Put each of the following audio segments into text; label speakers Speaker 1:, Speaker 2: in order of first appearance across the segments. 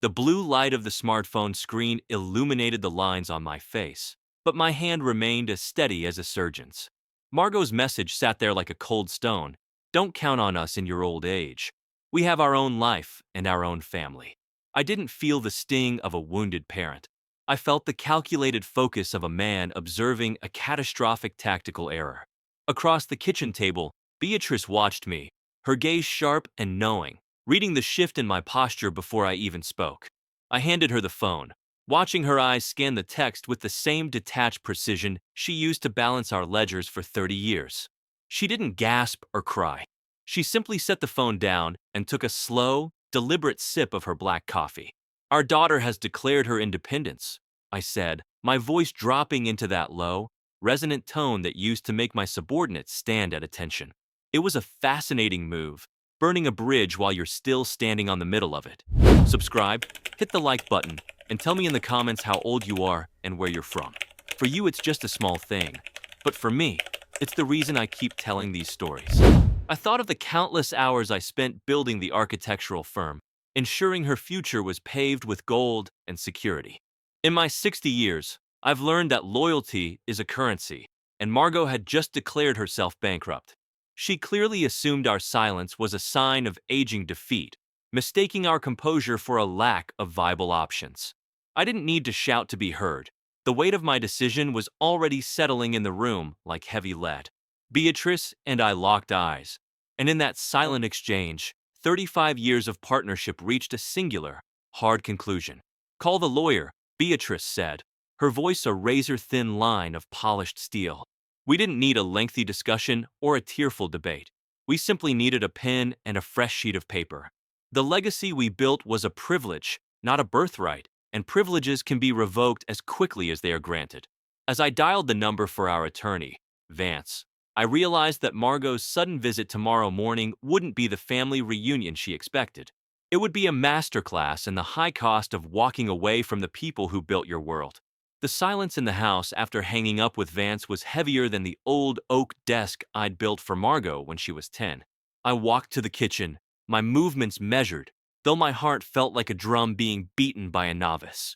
Speaker 1: The blue light of the smartphone screen illuminated the lines on my face, but my hand remained as steady as a surgeon's. Margot's message sat there like a cold stone. Don't count on us in your old age. We have our own life and our own family. I didn't feel the sting of a wounded parent. I felt the calculated focus of a man observing a catastrophic tactical error. Across the kitchen table, Beatrice watched me, her gaze sharp and knowing, reading the shift in my posture before I even spoke. I handed her the phone, watching her eyes scan the text with the same detached precision she used to balance our ledgers for 30 years. She didn't gasp or cry. She simply set the phone down and took a slow, deliberate sip of her black coffee. Our daughter has declared her independence, I said, my voice dropping into that low, resonant tone that used to make my subordinates stand at attention. It was a fascinating move, burning a bridge while you're still standing on the middle of it. Subscribe, hit the like button, and tell me in the comments how old you are and where you're from. For you, it's just a small thing, but for me, it's the reason I keep telling these stories. I thought of the countless hours I spent building the architectural firm, ensuring her future was paved with gold and security. In my 60 years, I've learned that loyalty is a currency, and Margot had just declared herself bankrupt. She clearly assumed our silence was a sign of aging defeat, mistaking our composure for a lack of viable options. I didn't need to shout to be heard. The weight of my decision was already settling in the room like heavy lead. Beatrice and I locked eyes, and in that silent exchange, 35 years of partnership reached a singular, hard conclusion. Call the lawyer, Beatrice said, her voice a razor-thin line of polished steel. We didn't need a lengthy discussion or a tearful debate. We simply needed a pen and a fresh sheet of paper. The legacy we built was a privilege, not a birthright, and privileges can be revoked as quickly as they are granted. As I dialed the number for our attorney, Vance, I realized that Margot's sudden visit tomorrow morning wouldn't be the family reunion she expected. It would be a masterclass in the high cost of walking away from the people who built your world. The silence in the house after hanging up with Vance was heavier than the old oak desk I'd built for Margot when she was 10. I walked to the kitchen, my movements measured, though my heart felt like a drum being beaten by a novice.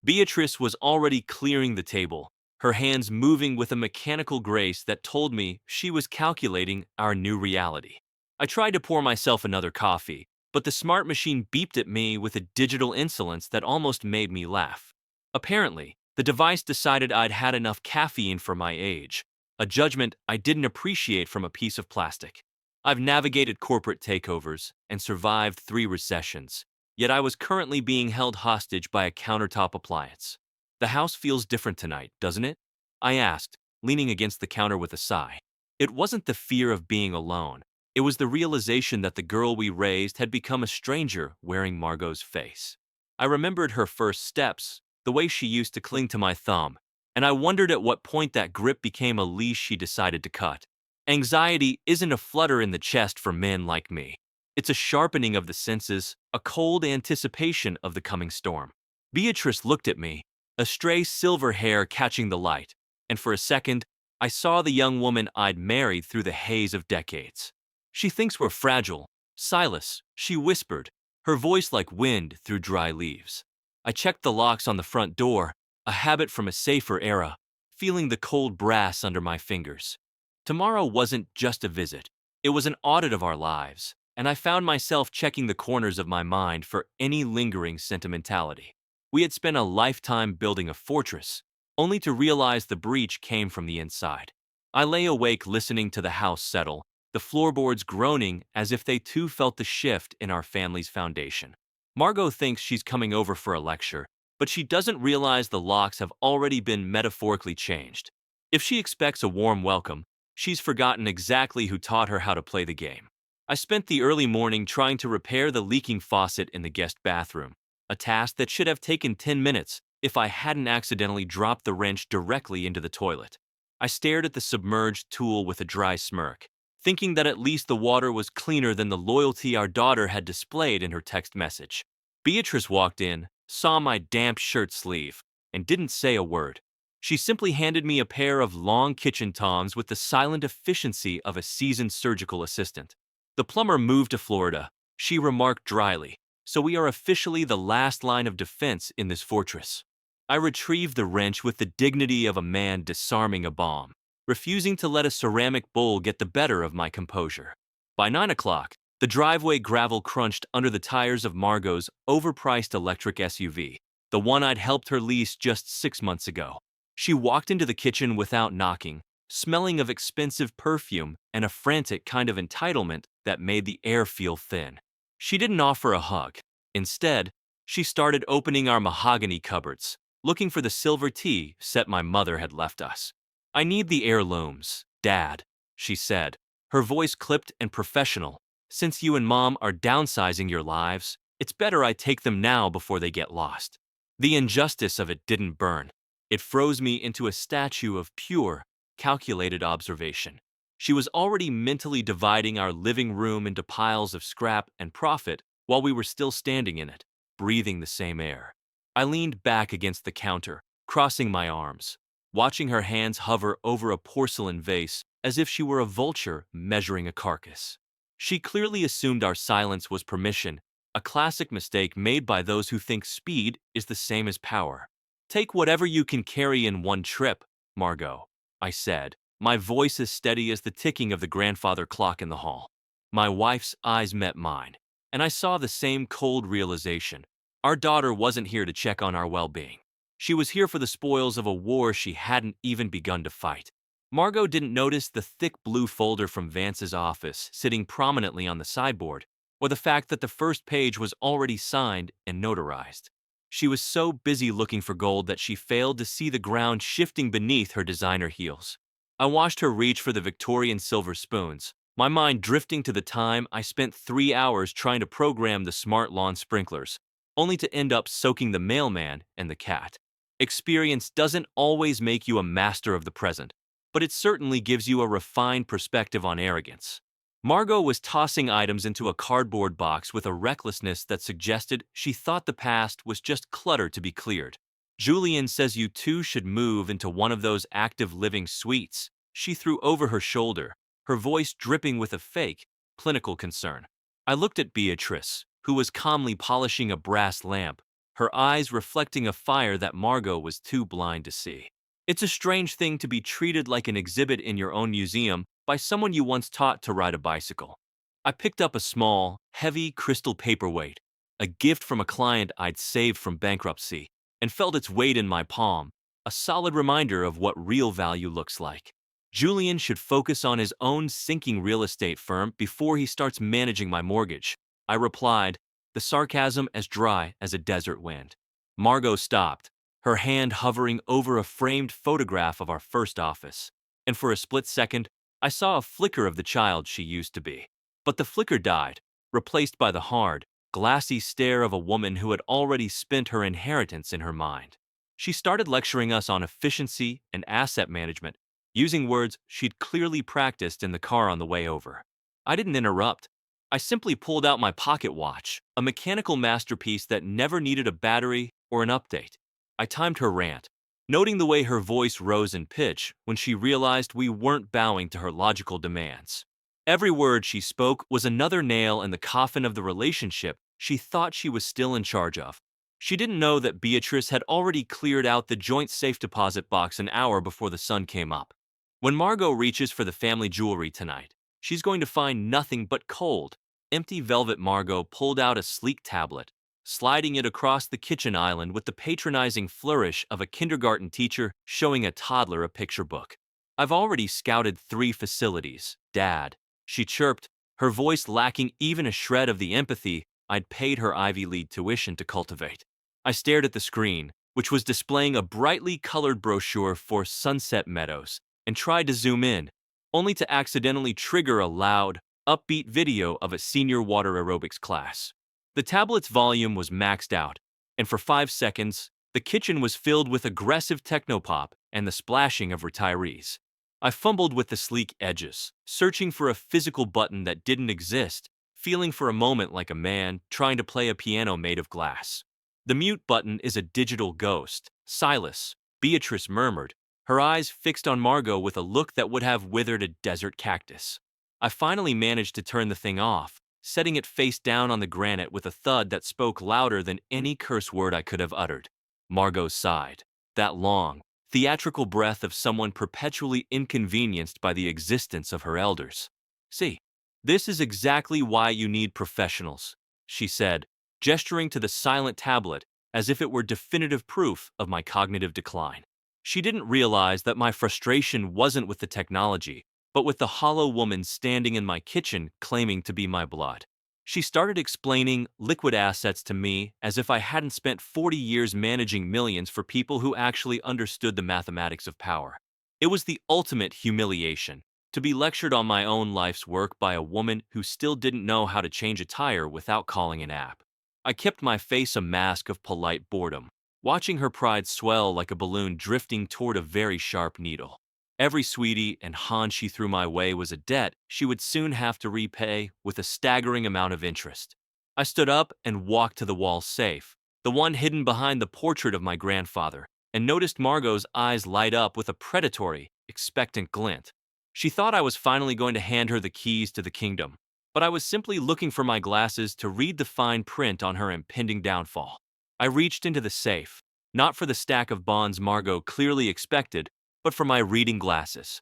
Speaker 1: Beatrice was already clearing the table, her hands moving with a mechanical grace that told me she was calculating our new reality. I tried to pour myself another coffee, but the smart machine beeped at me with a digital insolence that almost made me laugh. Apparently, the device decided I'd had enough caffeine for my age, a judgment I didn't appreciate from a piece of plastic. I've navigated corporate takeovers and survived 3 recessions, yet I was currently being held hostage by a countertop appliance. The house feels different tonight, doesn't it? I asked, leaning against the counter with a sigh. It wasn't the fear of being alone. It was the realization that the girl we raised had become a stranger wearing Margot's face. I remembered her first steps, the way she used to cling to my thumb, and I wondered at what point that grip became a leash she decided to cut. Anxiety isn't a flutter in the chest for men like me. It's a sharpening of the senses, a cold anticipation of the coming storm. Beatrice looked at me, a stray silver hair catching the light, and for a second, I saw the young woman I'd married through the haze of decades. She thinks we're fragile. Silas, she whispered, her voice like wind through dry leaves. I checked the locks on the front door, a habit from a safer era, feeling the cold brass under my fingers. Tomorrow wasn't just a visit. It was an audit of our lives, and I found myself checking the corners of my mind for any lingering sentimentality. We had spent a lifetime building a fortress, only to realize the breach came from the inside. I lay awake listening to the house settle, the floorboards groaning as if they too felt the shift in our family's foundation. Margot thinks she's coming over for a lecture, but she doesn't realize the locks have already been metaphorically changed. If she expects a warm welcome, she's forgotten exactly who taught her how to play the game. I spent the early morning trying to repair the leaking faucet in the guest bathroom, a task that should have taken 10 minutes if I hadn't accidentally dropped the wrench directly into the toilet. I stared at the submerged tool with a dry smirk, thinking that at least the water was cleaner than the loyalty our daughter had displayed in her text message. Beatrice walked in, saw my damp shirt sleeve, and didn't say a word. She simply handed me a pair of long kitchen tongs with the silent efficiency of a seasoned surgical assistant. The plumber moved to Florida, she remarked dryly, so we are officially the last line of defense in this fortress. I retrieved the wrench with the dignity of a man disarming a bomb, refusing to let a ceramic bowl get the better of my composure. By 9 o'clock, the driveway gravel crunched under the tires of Margot's overpriced electric SUV, the one I'd helped her lease just 6 months ago. She walked into the kitchen without knocking, smelling of expensive perfume and a frantic kind of entitlement that made the air feel thin. She didn't offer a hug. Instead, she started opening our mahogany cupboards, looking for the silver tea set my mother had left us. "I need the heirlooms, Dad," she said, her voice clipped and professional. "Since you and Mom are downsizing your lives, it's better I take them now before they get lost." The injustice of it didn't burn. It froze me into a statue of pure, calculated observation. She was already mentally dividing our living room into piles of scrap and profit while we were still standing in it, breathing the same air. I leaned back against the counter, crossing my arms, watching her hands hover over a porcelain vase as if she were a vulture measuring a carcass. She clearly assumed our silence was permission, a classic mistake made by those who think speed is the same as power. "Take whatever you can carry in one trip, Margot," I said, my voice as steady as the ticking of the grandfather clock in the hall. My wife's eyes met mine, and I saw the same cold realization. Our daughter wasn't here to check on our well-being. She was here for the spoils of a war she hadn't even begun to fight. Margot didn't notice the thick blue folder from Vance's office sitting prominently on the sideboard, or the fact that the first page was already signed and notarized. She was so busy looking for gold that she failed to see the ground shifting beneath her designer heels. I watched her reach for the Victorian silver spoons, my mind drifting to the time I spent 3 hours trying to program the smart lawn sprinklers, only to end up soaking the mailman and the cat. Experience doesn't always make you a master of the present, but it certainly gives you a refined perspective on arrogance. Margot was tossing items into a cardboard box with a recklessness that suggested she thought the past was just clutter to be cleared. "Julian says you two should move into one of those active living suites," she threw over her shoulder, her voice dripping with a fake, clinical concern. I looked at Beatrice, who was calmly polishing a brass lamp, her eyes reflecting a fire that Margot was too blind to see. It's a strange thing to be treated like an exhibit in your own museum by someone you once taught to ride a bicycle. I picked up a small, heavy crystal paperweight, a gift from a client I'd saved from bankruptcy, and felt its weight in my palm, a solid reminder of what real value looks like. Julian should focus on his own sinking real estate firm before he starts managing my mortgage, I replied, the sarcasm as dry as a desert wind. Margot stopped, her hand hovering over a framed photograph of our first office, and for a split second, I saw a flicker of the child she used to be. But the flicker died, replaced by the hard, glassy stare of a woman who had already spent her inheritance in her mind. She started lecturing us on efficiency and asset management, using words she'd clearly practiced in the car on the way over. I didn't interrupt. I simply pulled out my pocket watch, a mechanical masterpiece that never needed a battery or an update. I timed her rant, noting the way her voice rose in pitch when she realized we weren't bowing to her logical demands. Every word she spoke was another nail in the coffin of the relationship she thought she was still in charge of. She didn't know that Beatrice had already cleared out the joint safe deposit box an hour before the sun came up. When Margot reaches for the family jewelry tonight, she's going to find nothing but cold, empty velvet. Margot pulled out a sleek tablet, sliding it across the kitchen island with the patronizing flourish of a kindergarten teacher showing a toddler a picture book. "I've already scouted 3 facilities, Dad," she chirped, her voice lacking even a shred of the empathy I'd paid her Ivy League tuition to cultivate. I stared at the screen, which was displaying a brightly colored brochure for Sunset Meadows, and tried to zoom in, only to accidentally trigger a loud, upbeat video of a senior water aerobics class. The tablet's volume was maxed out, and for 5 seconds, the kitchen was filled with aggressive technopop and the splashing of retirees. I fumbled with the sleek edges, searching for a physical button that didn't exist, feeling for a moment like a man trying to play a piano made of glass. "The mute button is a digital ghost, Silas," Beatrice murmured, her eyes fixed on Margot with a look that would have withered a desert cactus. I finally managed to turn the thing off, setting it face down on the granite with a thud that spoke louder than any curse word I could have uttered. Margot sighed. That long, theatrical breath of someone perpetually inconvenienced by the existence of her elders. See, this is exactly why you need professionals, she said, gesturing to the silent tablet as if it were definitive proof of my cognitive decline. She didn't realize that my frustration wasn't with the technology, but with the hollow woman standing in my kitchen claiming to be my blood. She started explaining liquid assets to me as if I hadn't spent 40 years managing millions for people who actually understood the mathematics of power. It was the ultimate humiliation, to be lectured on my own life's work by a woman who still didn't know how to change a tire without calling an app. I kept my face a mask of polite boredom, watching her pride swell like a balloon drifting toward a very sharp needle. Every sweetie and Han she threw my way was a debt she would soon have to repay with a staggering amount of interest. I stood up and walked to the wall safe, the one hidden behind the portrait of my grandfather, and noticed Margot's eyes light up with a predatory, expectant glint. She thought I was finally going to hand her the keys to the kingdom, but I was simply looking for my glasses to read the fine print on her impending downfall. I reached into the safe, not for the stack of bonds Margot clearly expected, but for my reading glasses.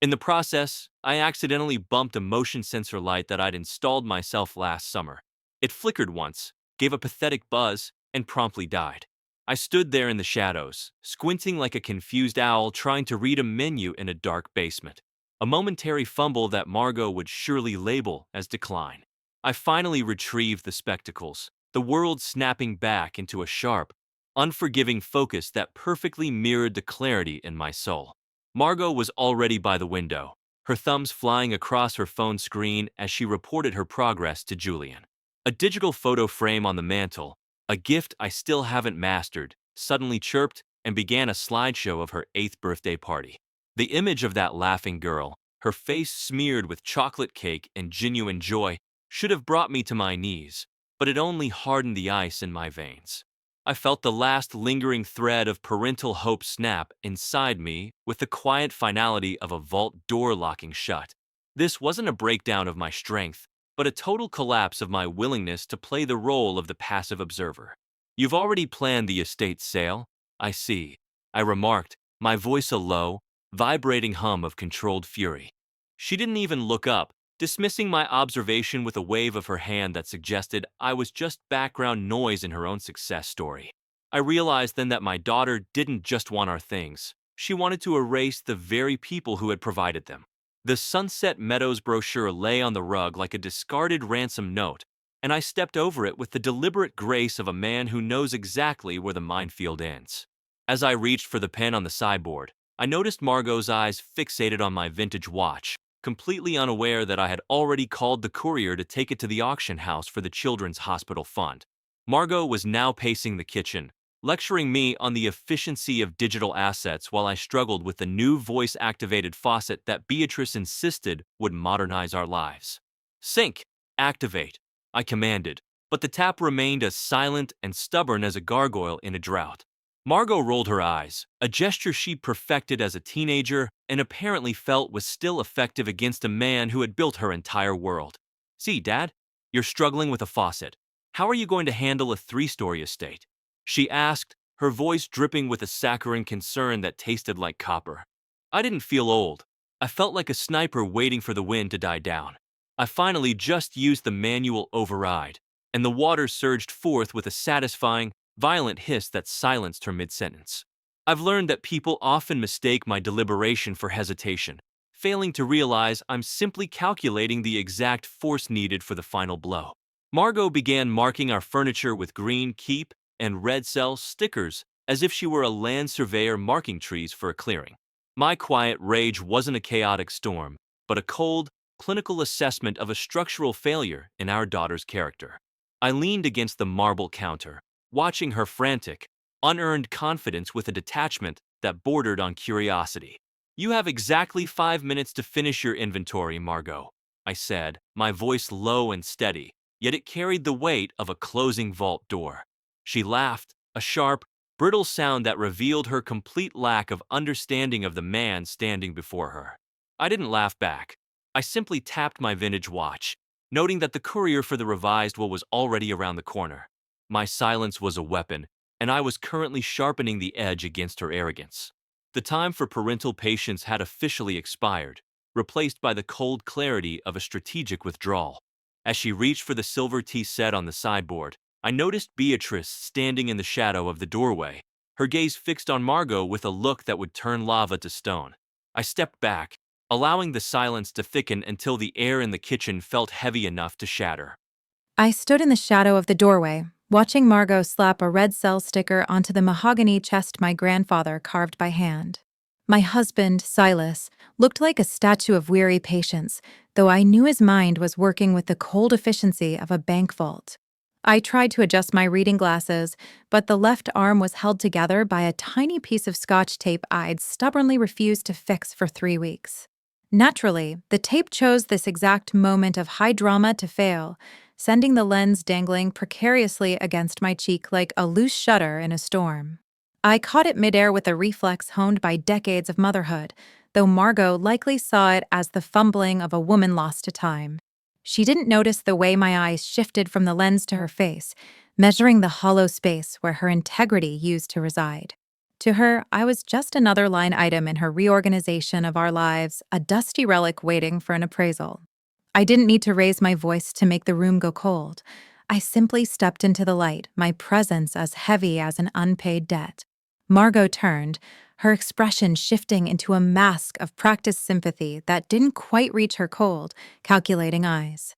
Speaker 1: In the process, I accidentally bumped a motion sensor light that I'd installed myself last summer. It flickered once, gave a pathetic buzz, and promptly died. I stood there in the shadows, squinting like a confused owl trying to read a menu in a dark basement. A momentary fumble that Margot would surely label as decline. I finally retrieved the spectacles, the world snapping back into a sharp, unforgiving focus that perfectly mirrored the clarity in my soul. Margot was already by the window, her thumbs flying across her phone screen as she reported her progress to Julian. A digital photo frame on the mantel, a gift I still haven't mastered, suddenly chirped and began a slideshow of her 8th birthday party. The image of that laughing girl, her face smeared with chocolate cake and genuine joy, should have brought me to my knees, but it only hardened the ice in my veins. I felt the last lingering thread of parental hope snap inside me with the quiet finality of a vault door locking shut. This wasn't a breakdown of my strength, but a total collapse of my willingness to play the role of the passive observer. "You've already planned the estate sale, I see," I remarked, my voice a low, vibrating hum of controlled fury. She didn't even look up, dismissing my observation with a wave of her hand that suggested I was just background noise in her own success story. I realized then that my daughter didn't just want our things. She wanted to erase the very people who had provided them. The Sunset Meadows brochure lay on the rug like a discarded ransom note, and I stepped over it with the deliberate grace of a man who knows exactly where the minefield ends. As I reached for the pen on the sideboard, I noticed Margot's eyes fixated on my vintage watch, completely unaware that I had already called the courier to take it to the auction house for the Children's Hospital Fund. Margot was now pacing the kitchen, lecturing me on the efficiency of digital assets while I struggled with the new voice-activated faucet that Beatrice insisted would modernize our lives. "Sink! Activate!" I commanded, but the tap remained as silent and stubborn as a gargoyle in a drought. Margot rolled her eyes, a gesture she perfected as a teenager and apparently felt was still effective against a man who had built her entire world. "See, Dad, you're struggling with a faucet. How are you going to handle a 3-story estate?" she asked, her voice dripping with a saccharine concern that tasted like copper. I didn't feel old. I felt like a sniper waiting for the wind to die down. I finally just used the manual override, and the water surged forth with a satisfying, violent hiss that silenced her mid-sentence. I've learned that people often mistake my deliberation for hesitation, failing to realize I'm simply calculating the exact force needed for the final blow. Margot began marking our furniture with green keep and red cell stickers as if she were a land surveyor marking trees for a clearing. My quiet rage wasn't a chaotic storm, but a cold, clinical assessment of a structural failure in our daughter's character. I leaned against the marble counter, watching her frantic, unearned confidence with a detachment that bordered on curiosity. "You have exactly 5 minutes to finish your inventory, Margot," I said, my voice low and steady, yet it carried the weight of a closing vault door. She laughed, a sharp, brittle sound that revealed her complete lack of understanding of the man standing before her. I didn't laugh back. I simply tapped my vintage watch, noting that the courier for the revised will was already around the corner. My silence was a weapon, and I was currently sharpening the edge against her arrogance. The time for parental patience had officially expired, replaced by the cold clarity of a strategic withdrawal. As she reached for the silver tea set on the sideboard, I noticed Beatrice standing in the shadow of the doorway, her gaze fixed on Margot with a look that would turn lava to stone. I stepped back, allowing the silence to thicken until the air in the kitchen felt heavy enough to shatter.
Speaker 2: I stood in the shadow of the doorway, watching Margot slap a red cell sticker onto the mahogany chest my grandfather carved by hand. My husband, Silas, looked like a statue of weary patience, though I knew his mind was working with the cold efficiency of a bank vault. I tried to adjust my reading glasses, but the left arm was held together by a tiny piece of Scotch tape I'd stubbornly refused to fix for 3 weeks. Naturally, the tape chose this exact moment of high drama to fail, sending the lens dangling precariously against my cheek like a loose shutter in a storm. I caught it midair with a reflex honed by decades of motherhood, though Margot likely saw it as the fumbling of a woman lost to time. She didn't notice the way my eyes shifted from the lens to her face, measuring the hollow space where her integrity used to reside. To her, I was just another line item in her reorganization of our lives, a dusty relic waiting for an appraisal. I didn't need to raise my voice to make the room go cold. I simply stepped into the light, my presence as heavy as an unpaid debt. Margot turned, her expression shifting into a mask of practiced sympathy that didn't quite reach her cold, calculating eyes.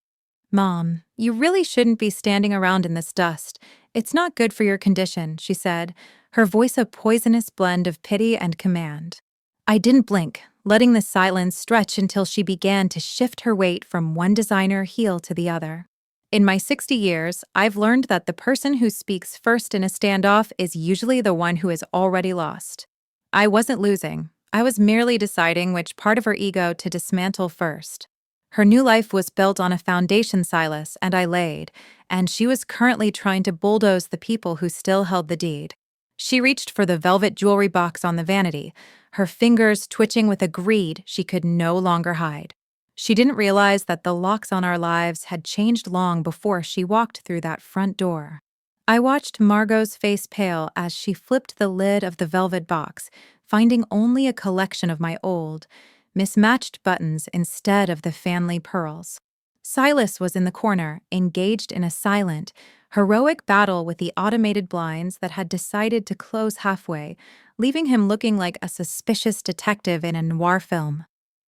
Speaker 2: "Mom, you really shouldn't be standing around in this dust. It's not good for your condition," she said, her voice a poisonous blend of pity and command. I didn't blink, letting the silence stretch until she began to shift her weight from one designer heel to the other. In my 60 years, I've learned that the person who speaks first in a standoff is usually the one who is already lost. I wasn't losing. I was merely deciding which part of her ego to dismantle first. Her new life was built on a foundation, Silas, and I laid, and she was currently trying to bulldoze the people who still held the deed. She reached for the velvet jewelry box on the vanity, her fingers twitching with a greed she could no longer hide. She didn't realize that the locks on our lives had changed long before she walked through that front door. I watched Margot's face pale as she flipped the lid of the velvet box, finding only a collection of my old, mismatched buttons instead of the family pearls. Silas was in the corner, engaged in a silent, heroic battle with the automated blinds that had decided to close halfway, leaving him looking like a suspicious detective in a noir film.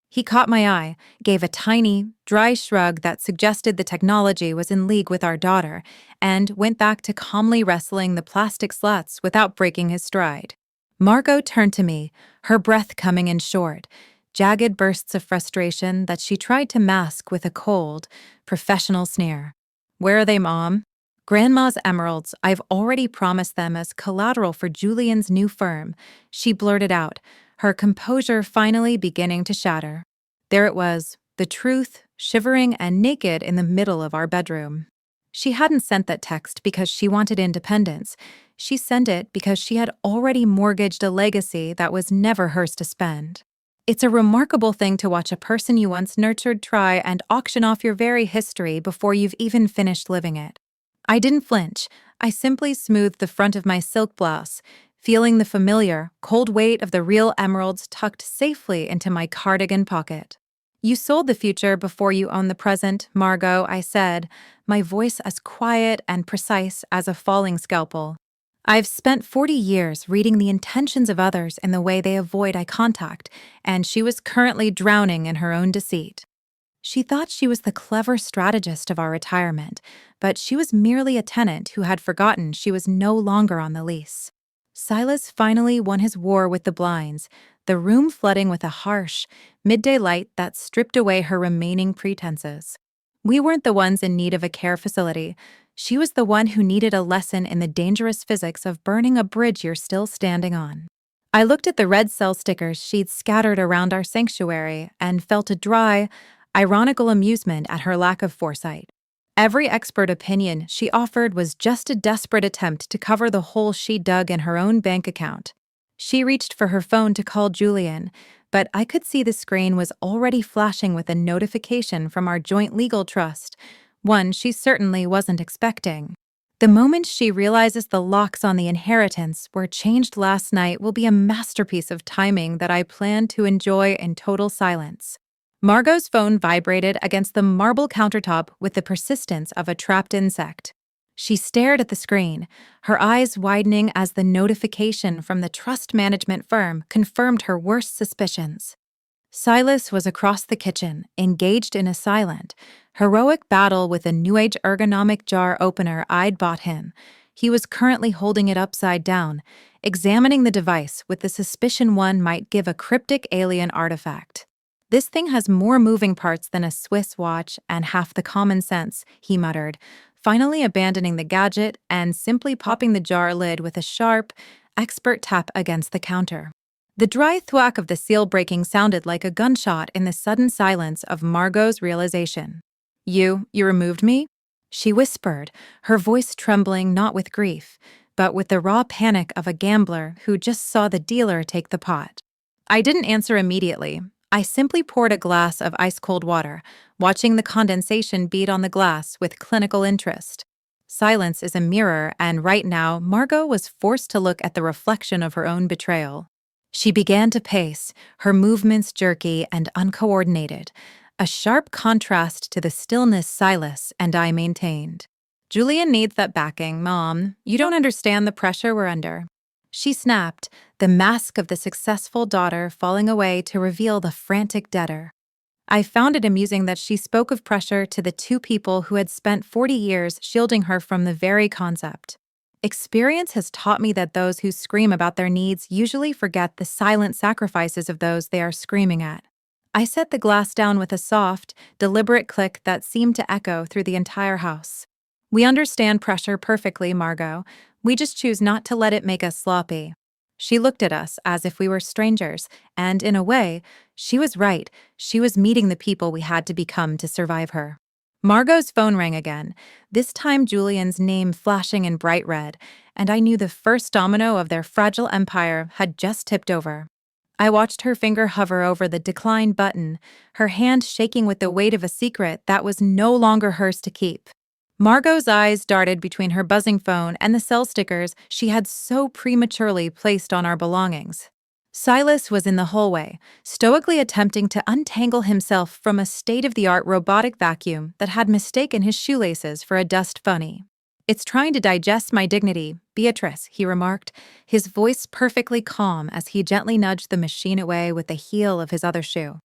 Speaker 2: He caught my eye, gave a tiny, dry shrug that suggested the technology was in league with our daughter, and went back to calmly wrestling the plastic slats without breaking his stride. Margot turned to me, her breath coming in short, jagged bursts of frustration that she tried to mask with a cold, professional sneer. "Where are they, Mom?" "Grandma's emeralds. I've already promised them as collateral for Julian's new firm," she blurted out, her composure finally beginning to shatter. There it was, the truth, shivering and naked in the middle of our bedroom. She hadn't sent that text because she wanted independence. She sent it because she had already mortgaged a legacy that was never hers to spend. It's a remarkable thing to watch a person you once nurtured try and auction off your very history before you've even finished living it. I didn't flinch. I simply smoothed the front of my silk blouse, feeling the familiar, cold weight of the real emeralds tucked safely into my cardigan pocket. "You sold the future before you owned the present, Margot," I said, my voice as quiet and precise as a falling scalpel. "I've spent 40 years reading the intentions of others in the way they avoid eye contact, and she was currently drowning in her own deceit." She thought she was the clever strategist of our retirement, but she was merely a tenant who had forgotten she was no longer on the lease. Silas finally won his war with the blinds, the room flooding with a harsh, midday light that stripped away her remaining pretenses. We weren't the ones in need of a care facility. She was the one who needed a lesson in the dangerous physics of burning a bridge you're still standing on. I looked at the red cell stickers she'd scattered around our sanctuary and felt a dry, ironical amusement at her lack of foresight. Every expert opinion she offered was just a desperate attempt to cover the hole she dug in her own bank account. She reached for her phone to call Julian, but I could see the screen was already flashing with a notification from our joint legal trust, one she certainly wasn't expecting. The moment she realizes the locks on the inheritance were changed last night will be a masterpiece of timing that I plan to enjoy in total silence. Margot's phone vibrated against the marble countertop with the persistence of a trapped insect. She stared at the screen, her eyes widening as the notification from the trust management firm confirmed her worst suspicions. Silas was across the kitchen, engaged in a silent, heroic battle with a New Age ergonomic jar opener I'd bought him. He was currently holding it upside down, examining the device with the suspicion one might give a cryptic alien artifact. "This thing has more moving parts than a Swiss watch and half the common sense," he muttered, finally abandoning the gadget and simply popping the jar lid with a sharp, expert tap against the counter. The dry thwack of the seal breaking sounded like a gunshot in the sudden silence of Margot's realization. You removed me?" she whispered, her voice trembling not with grief, but with the raw panic of a gambler who just saw the dealer take the pot. I didn't answer immediately. I simply poured a glass of ice-cold water, watching the condensation bead on the glass with clinical interest. Silence is a mirror, and right now, Margot was forced to look at the reflection of her own betrayal. She began to pace, her movements jerky and uncoordinated, a sharp contrast to the stillness Silas and I maintained. "Julian needs that backing, Mom. You don't understand the pressure we're under," she snapped, the mask of the successful daughter falling away to reveal the frantic debtor. I found it amusing that she spoke of pressure to the two people who had spent 40 years shielding her from the very concept. Experience has taught me that those who scream about their needs usually forget the silent sacrifices of those they are screaming at. I set the glass down with a soft, deliberate click that seemed to echo through the entire house. "We understand pressure perfectly, Margot. We just choose not to let it make us sloppy." She looked at us as if we were strangers, and in a way, she was right. She was meeting the people we had to become to survive her. Margot's phone rang again, this time Julian's name flashing in bright red, and I knew the first domino of their fragile empire had just tipped over. I watched her finger hover over the decline button, her hand shaking with the weight of a secret that was no longer hers to keep. Margot's eyes darted between her buzzing phone and the cell stickers she had so prematurely placed on our belongings. Silas was in the hallway, stoically attempting to untangle himself from a state-of-the-art robotic vacuum that had mistaken his shoelaces for a dust bunny. "It's trying to digest my dignity, Beatrice," he remarked, his voice perfectly calm as he gently nudged the machine away with the heel of his other shoe.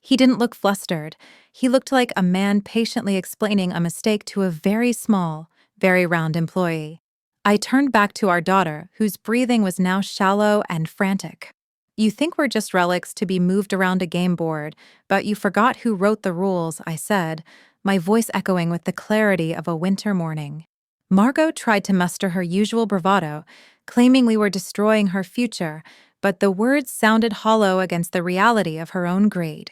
Speaker 2: He didn't look flustered. He looked like a man patiently explaining a mistake to a very small, very round employee. I turned back to our daughter, whose breathing was now shallow and frantic. "You think we're just relics to be moved around a game board, but you forgot who wrote the rules," I said, my voice echoing with the clarity of a winter morning. Margot tried to muster her usual bravado, claiming we were destroying her future, but the words sounded hollow against the reality of her own greed.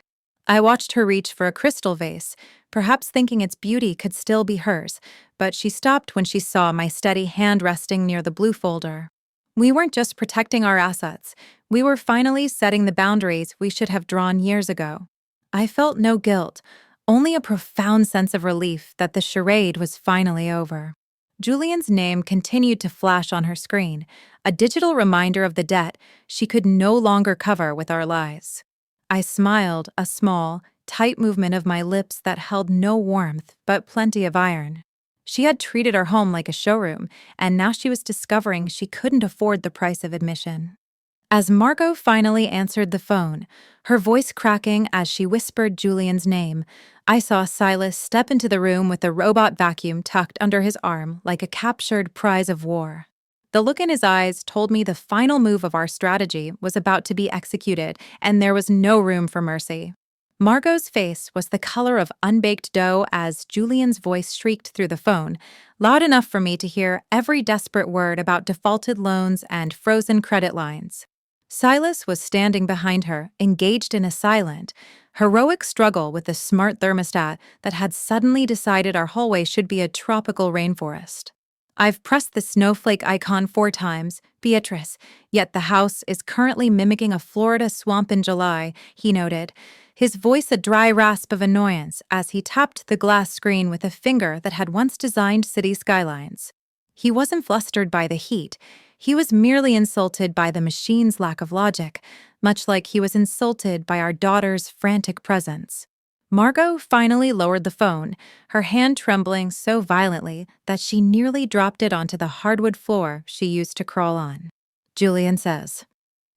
Speaker 2: I watched her reach for a crystal vase, perhaps thinking its beauty could still be hers, but she stopped when she saw my steady hand resting near the blue folder. We weren't just protecting our assets, we were finally setting the boundaries we should have drawn years ago. I felt no guilt, only a profound sense of relief that the charade was finally over. Julian's name continued to flash on her screen, a digital reminder of the debt she could no longer cover with our lies. I smiled, a small, tight movement of my lips that held no warmth but plenty of iron. She had treated our home like a showroom, and now she was discovering she couldn't afford the price of admission. As Margot finally answered the phone, her voice cracking as she whispered Julian's name, I saw Silas step into the room with a robot vacuum tucked under his arm like a captured prize of war. The look in his eyes told me the final move of our strategy was about to be executed, and there was no room for mercy. Margot's face was the color of unbaked dough as Julian's voice shrieked through the phone, loud enough for me to hear every desperate word about defaulted loans and frozen credit lines. Silas was standing behind her, engaged in a silent, heroic struggle with the smart thermostat that had suddenly decided our hallway should be a tropical rainforest. I've pressed the snowflake icon 4 times, Beatrice, yet the house is currently mimicking a Florida swamp in July, he noted, his voice a dry rasp of annoyance as he tapped the glass screen with a finger that had once designed city skylines. He wasn't flustered by the heat, he was merely insulted by the machine's lack of logic, much like he was insulted by our daughter's frantic presence. Margot finally lowered the phone, her hand trembling so violently that she nearly dropped it onto the hardwood floor she used to crawl on. Julian says.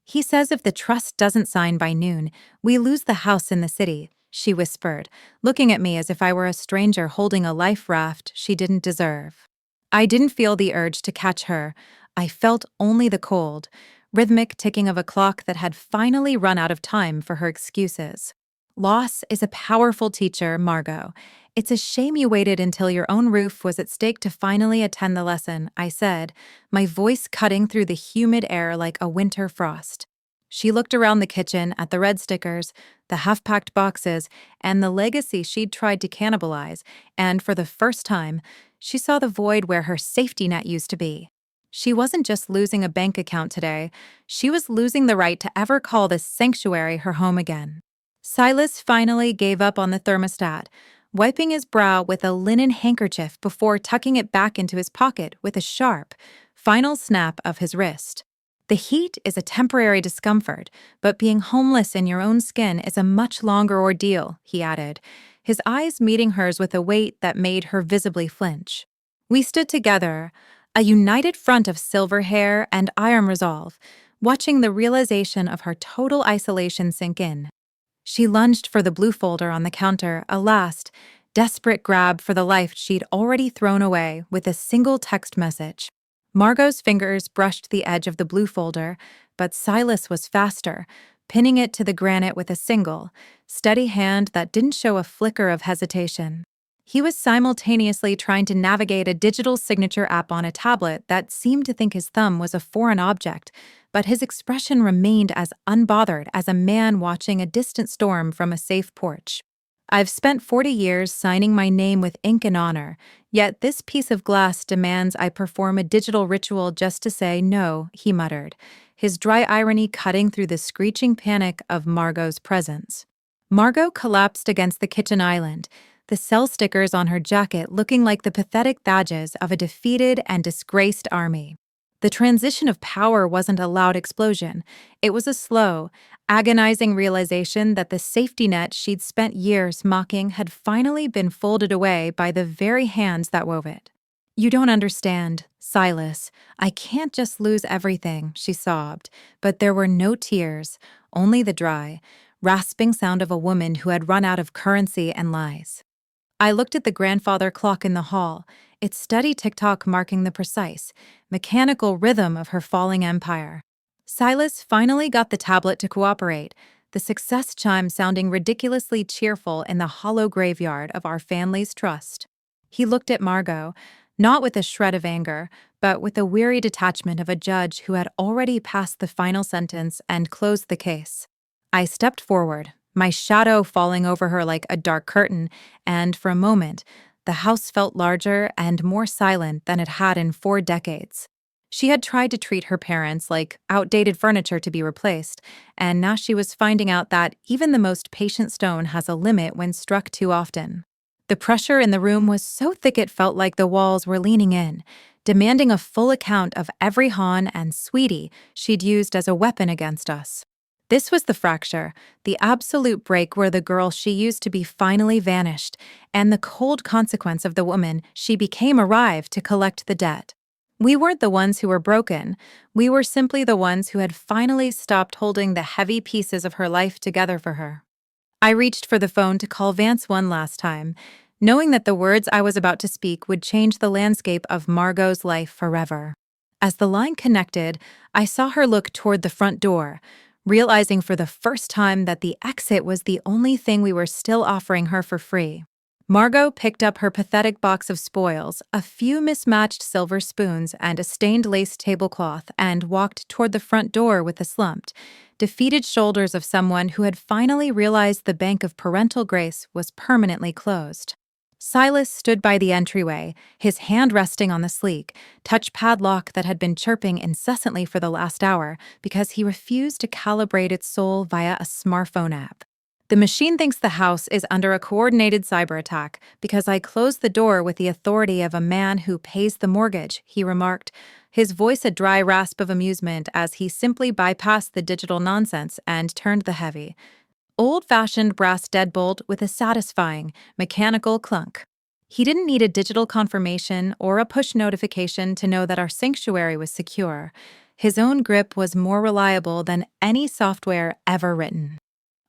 Speaker 2: He says if the trust doesn't sign by noon, we lose the house in the city, she whispered, looking at me as if I were a stranger holding a life raft she didn't deserve. I didn't feel the urge to catch her. I felt only the cold, rhythmic ticking of a clock that had finally run out of time for her excuses. Loss is a powerful teacher, Margot. It's a shame you waited until your own roof was at stake to finally attend the lesson, I said, my voice cutting through the humid air like a winter frost. She looked around the kitchen at the red stickers, the half-packed boxes, and the legacy she'd tried to cannibalize, and for the first time, she saw the void where her safety net used to be. She wasn't just losing a bank account today, she was losing the right to ever call this sanctuary her home again. Silas finally gave up on the thermostat, wiping his brow with a linen handkerchief before tucking it back into his pocket with a sharp, final snap of his wrist. The heat is a temporary discomfort, but being homeless in your own skin is a much longer ordeal, he added, his eyes meeting hers with a weight that made her visibly flinch. We stood together, a united front of silver hair and iron resolve, watching the realization of her total isolation sink in. She lunged for the blue folder on the counter, a last, desperate grab for the life she'd already thrown away with a single text message. Margot's fingers brushed the edge of the blue folder, but Silas was faster, pinning it to the granite with a single, steady hand that didn't show a flicker of hesitation. He was simultaneously trying to navigate a digital signature app on a tablet that seemed to think his thumb was a foreign object, but his expression remained as unbothered as a man watching a distant storm from a safe porch. I've spent 40 years signing my name with ink and honor, yet this piece of glass demands I perform a digital ritual just to say no, he muttered, his dry irony cutting through the screeching panic of Margot's presence. Margot collapsed against the kitchen island, the cell stickers on her jacket looking like the pathetic badges of a defeated and disgraced army. The transition of power wasn't a loud explosion. It was a slow, agonizing realization that the safety net she'd spent years mocking had finally been folded away by the very hands that wove it. You don't understand, Silas. I can't just lose everything, she sobbed, but there were no tears, only the dry, rasping sound of a woman who had run out of currency and lies. I looked at the grandfather clock in the hall, its steady tick-tock marking the precise, mechanical rhythm of her falling empire. Silas finally got the tablet to cooperate, the success chime sounding ridiculously cheerful in the hollow graveyard of our family's trust. He looked at Margot, not with a shred of anger, but with the weary detachment of a judge who had already passed the final sentence and closed the case. I stepped forward, my shadow falling over her like a dark curtain, and for a moment, the house felt larger and more silent than it had in 4 decades. She had tried to treat her parents like outdated furniture to be replaced, and now she was finding out that even the most patient stone has a limit when struck too often. The pressure in the room was so thick it felt like the walls were leaning in, demanding a full account of every Han and sweetie she'd used as a weapon against us. This was the fracture, the absolute break where the girl she used to be finally vanished, and the cold consequence of the woman she became arrived to collect the debt. We weren't the ones who were broken, we were simply the ones who had finally stopped holding the heavy pieces of her life together for her. I reached for the phone to call Vance one last time, knowing that the words I was about to speak would change the landscape of Margot's life forever. As the line connected, I saw her look toward the front door, realizing for the first time that the exit was the only thing we were still offering her for free. Margot picked up her pathetic box of spoils, a few mismatched silver spoons and a stained lace tablecloth, and walked toward the front door with the slumped, defeated shoulders of someone who had finally realized the bank of parental grace was permanently closed. Silas stood by the entryway, his hand resting on the sleek, touchpad lock that had been chirping incessantly for the last hour because he refused to calibrate its soul via a smartphone app. The machine thinks the house is under a coordinated cyber attack because I closed the door with the authority of a man who pays the mortgage, he remarked, his voice a dry rasp of amusement as he simply bypassed the digital nonsense and turned the heavy, old-fashioned brass deadbolt with a satisfying, mechanical clunk. He didn't need a digital confirmation or a push notification to know that our sanctuary was secure. His own grip was more reliable than any software ever written.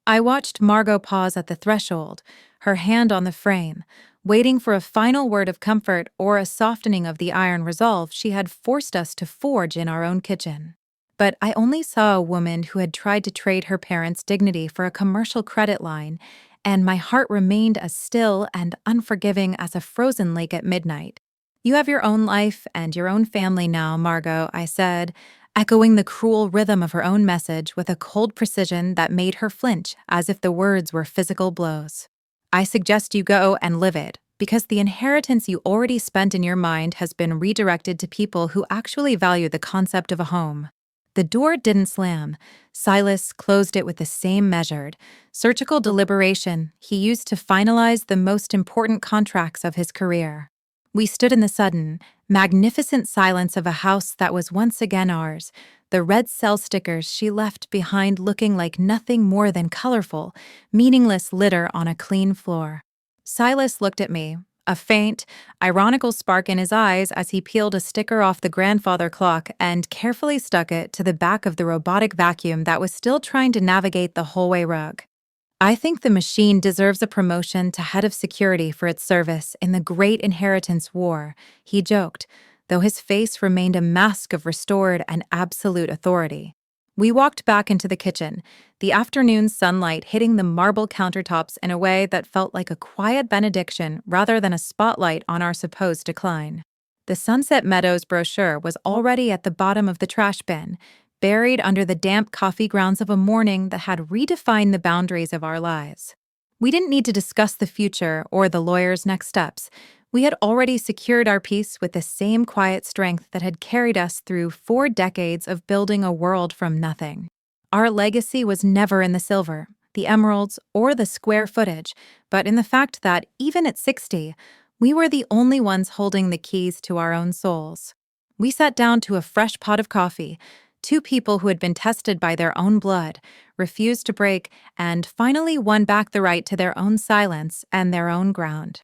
Speaker 2: I watched Margot pause at the threshold, her hand on the frame, waiting for a final word of comfort or a softening of the iron resolve she had forced us to forge in our own kitchen. But I only saw a woman who had tried to trade her parents' dignity for a commercial credit line, and my heart remained as still and unforgiving as a frozen lake at midnight. You have your own life and your own family now, Margot, I said, echoing the cruel rhythm of her own message with a cold precision that made her flinch as if the words were physical blows. I suggest you go and live it, because the inheritance you already spent in your mind has been redirected to people who actually value the concept of a home. The door didn't slam. Silas closed it with the same measured, surgical deliberation he used to finalize the most important contracts of his career. We stood in the sudden, magnificent silence of a house that was once again ours, the red cell stickers she left behind looking like nothing more than colorful, meaningless litter on a clean floor. Silas looked at me, a faint, ironical spark in his eyes as he peeled a sticker off the grandfather clock and carefully stuck it to the back of the robotic vacuum that was still trying to navigate the hallway rug. I think the machine deserves a promotion to head of security for its service in the Great Inheritance War, he joked, though his face remained a mask of restored and absolute authority. We walked back into the kitchen, the afternoon sunlight hitting the marble countertops in a way that felt like a quiet benediction rather than a spotlight on our supposed decline. The Sunset Meadows brochure was already at the bottom of the trash bin, buried under the damp coffee grounds of a morning that had redefined the boundaries of our lives. We didn't need to discuss the future or the lawyer's next steps. We had already secured our peace with the same quiet strength that had carried us through 4 decades of building a world from nothing. Our legacy was never in the silver, the emeralds, or the square footage, but in the fact that, even at 60, we were the only ones holding the keys to our own souls. We sat down to a fresh pot of coffee, 2 people who had been tested by their own blood, refused to break, and finally won back the right to their own silence and their own ground.